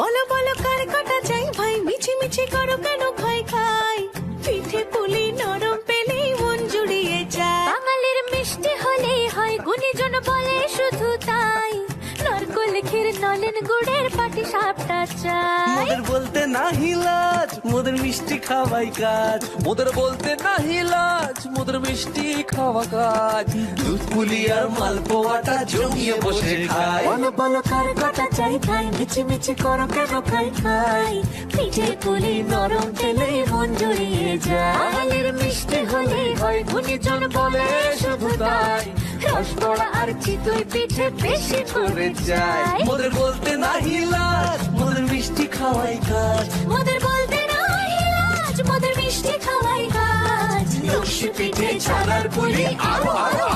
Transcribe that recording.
বলো বলো কার কাটা চাই ভাই, মিছি মিছি করো কেন খাই খাই, পিঠে পুলি নরম পেলেই মন জুড়িয়ে যায়। বাঙালির মিষ্টি হলেই হয়, গুণীজন বলে শুধু তাই, নরকোল ক্ষীর নলেন গুড়ের পাটি সাপটা চাই। মোদের বলতে নাহি লাজ, মোদের মিষ্টি খাওয়াই কাজ। মোদের বলতে নাহি লাজ, মোদের মিষ্টি খাওয়া কাজ। দুধ পুলি আর মালপোয়াটা জমিয়ে বসে খায়। বলো বলো কার কাটা চাই ভাই, মিছি মিছি করো কেন খাই খাই, পিঠে পুলি নরম পেলেই মন জুড়িয়ে যায়। বাঙালির মিষ্টি হলেই হয়, গুণীজন বলে শুধু তাই, রসগোল্লা আর চিতই পিঠে বেশি করে চাই। মোদের বলতে নাহি লাজ, মোদের মিষ্টি খাওয়াই কাজ। মোদের বলতে নাই লাজ, মোদের মিষ্টি খাওয়াই কাজ। লক্ষ্মী পিঠে ছানার পুলি আরো আরো